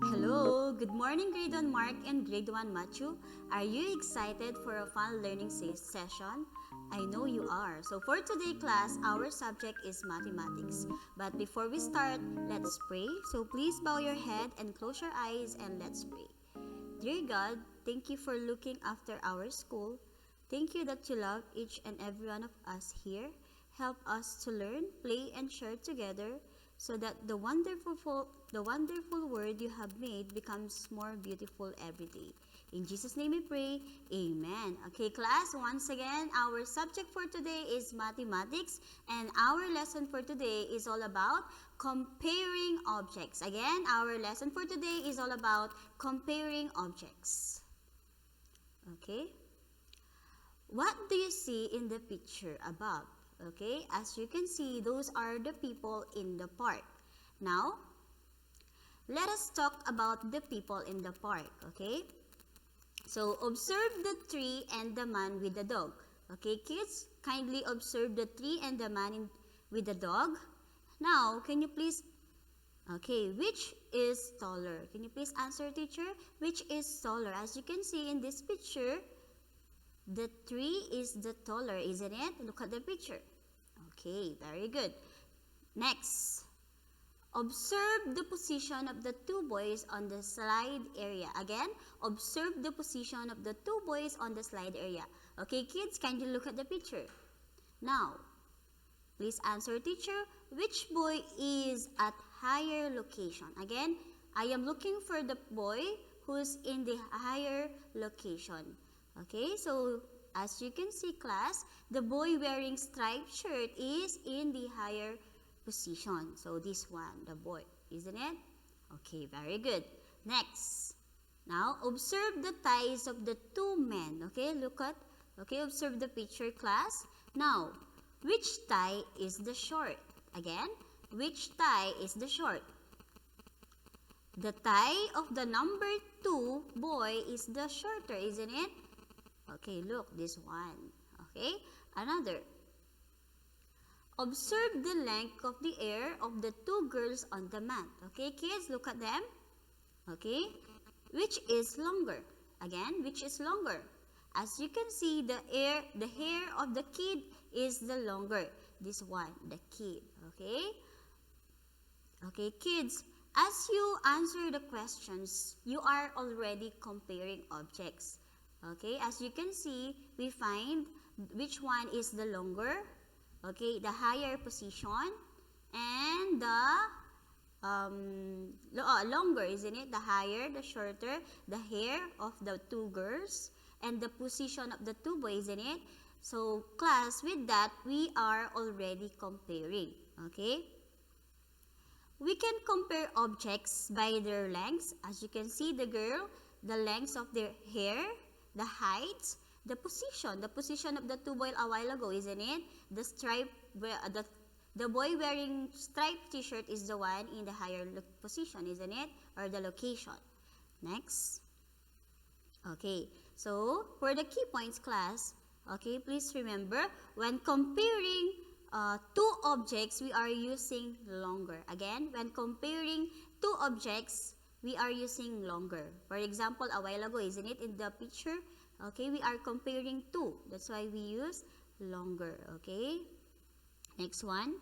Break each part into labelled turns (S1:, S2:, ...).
S1: Hello, good morning grade 1 Mark and grade 1 Matthew. Are you excited for a fun learning session? I know you are. So for today class, our subject is mathematics. But before we start, let's pray. So please bow your head and close your eyes and let's pray. Dear God, thank you for looking after our school. Thank you that you love each and every one of us here. Help us to learn, play, and share together so that the wonderful word you have made becomes more beautiful every day. In Jesus' name we pray, Amen. Okay, class, once again, our subject for today is mathematics, and our lesson for today is all about comparing objects. Again, our lesson for today is all about comparing objects. Okay? What do you see in the picture above? Okay, as you can see, those are the people in the park. Now, let us talk about the people in the park. Okay, so observe the tree and the man with the dog. Okay, kids, kindly observe the tree and the man with the dog. Now, can you please, okay, which is taller? Can you please answer, teacher? Which is taller? As you can see in this picture, the tree is the taller, isn't it? Look at the picture. Okay, very good. Next, observe the position of the two boys on the slide area. Again, observe the position of the two boys on the slide area. Okay, kids, can you look at the picture? Now, please answer, teacher, which boy is at higher location? Again, I am looking for the boy who's in the higher location. Okay, so as you can see, class, the boy wearing striped shirt is in the higher position. So this one, the boy, isn't it? Okay, very good. Next, now observe the ties of the two men. Okay, observe the picture, class. Now, which tie is the short? Again, which tie is the short? The tie of the number 2 boy is the shorter, isn't it? Okay, look, this one. Okay, another. Observe the length of the hair of the two girls on the mat. Okay, kids, look at them. Okay, which is longer? Again, which is longer? As you can see, the hair of the kid is the longer. This one, the kid. Okay? Okay, kids, as you answer the questions, you are already comparing objects. Okay, as you can see, we find which one is the longer, okay, the higher position, and the longer, isn't it? The higher, the shorter, the hair of the two girls, and the position of the two boys, isn't it? So, class, with that, we are already comparing, okay? We can compare objects by their lengths. As you can see, the girl, the length of their hair, the height, the position of the two boys a while ago, isn't it? The stripe, the boy wearing striped t-shirt is the one in the higher position, isn't it? Or the location. Next. Okay, so for the key points, class, okay, please remember, when comparing two objects, we are using longer. Again, when comparing two objects, we are using longer. For example, a while ago, isn't it, in the picture? Okay, we are comparing two. That's why we use longer. Okay, next one.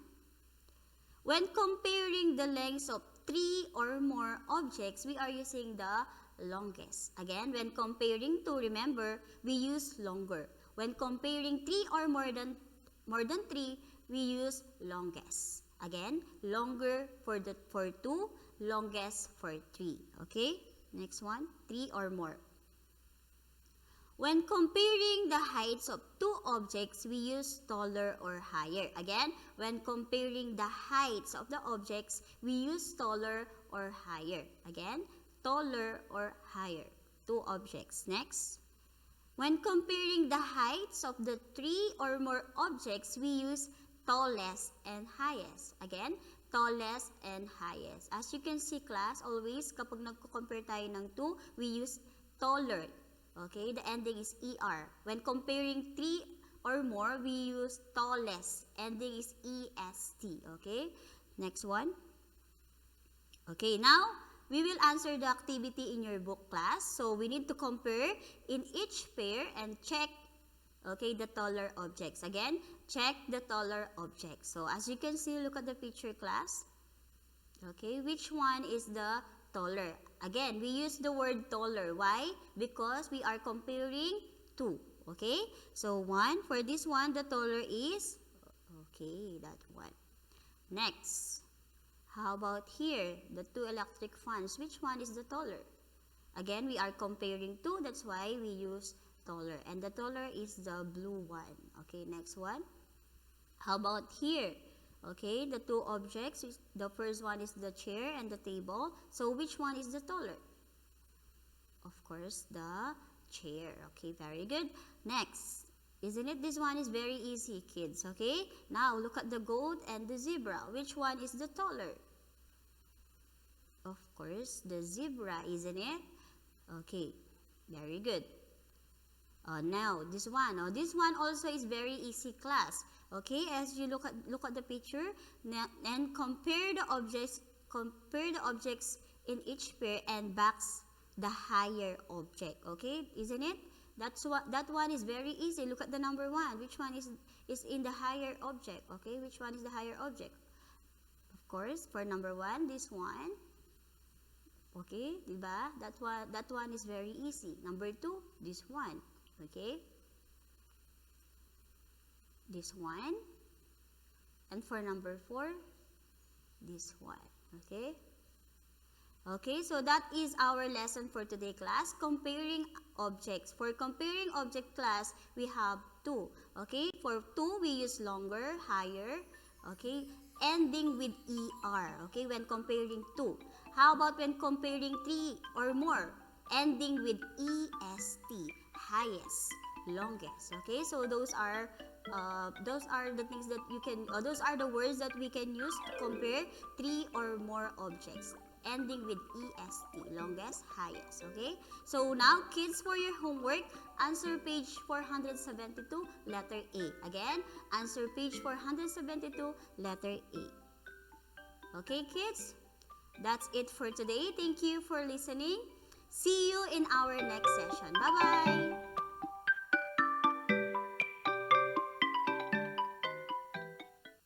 S1: When comparing the lengths of 3 or more objects, we are using the longest. Again, when comparing two, remember, we use longer. When comparing 3 or more than 3, we use longest. Again, longer for 2, longest for 3. Okay? Next one, 3 or more. When comparing the heights of two objects, we use taller or higher. Again, when comparing the heights of the objects, we use taller or higher. Again, taller or higher. Two objects. Next. When comparing the heights of the 3 or more objects, we use tallest and highest. Again, tallest and highest. As you can see, class, always kapag nagko-compare tayo ng 2, we use taller. Okay, the ending is ER. When comparing 3 or more, we use tallest. Ending is est. Okay? Next one. Okay, now we will answer the activity in your book, class. So we need to compare in each pair and check, okay, the taller objects. Again, check the taller objects. So as you can see, look at the picture, class. Okay, which one is the taller? Again, we use the word taller. Why? Because we are comparing two. Okay, so one, for this one, the taller is, okay, that one. Next, how about here, the two electric fans? Which one is the taller? Again, we are comparing two, that's why we use taller. And the taller is the blue one. Okay, next one. How about here? Okay, the two objects, the first one is the chair and the table. So which one is the taller? Of course, the chair. Okay, very good. Next, isn't it? This one is very easy, kids. Okay, now look at the goat and the zebra. Which one is the taller? Of course, the zebra, isn't it? Okay, very good. Now this one. This one also is very easy, class. Okay, as you look at the picture and compare the objects in each pair and box the higher object. Okay, isn't it? That one is very easy. Look at the number one. Which one is in the higher object? Okay, which one is the higher object? Of course, for number one, this one. Okay, diba? That one is very easy. Number two, this one. Okay, this one. And for number four, this one. Okay. Okay, so that is our lesson for today, class. Comparing objects. For comparing object, class, we have two. Okay, for two, we use longer, higher. Okay, ending with ER. Okay, when comparing two. How about when comparing three or more? Ending with EST. Highest, longest. Okay, so those are the things that you can, those are the words that we can use to compare three or more objects. Ending with EST, longest, highest. Okay, so now, kids, for your homework, answer page 472, letter A. Again, answer page 472, letter A. Okay, kids, that's it for today. Thank you for listening. See you in our next session. Bye-bye.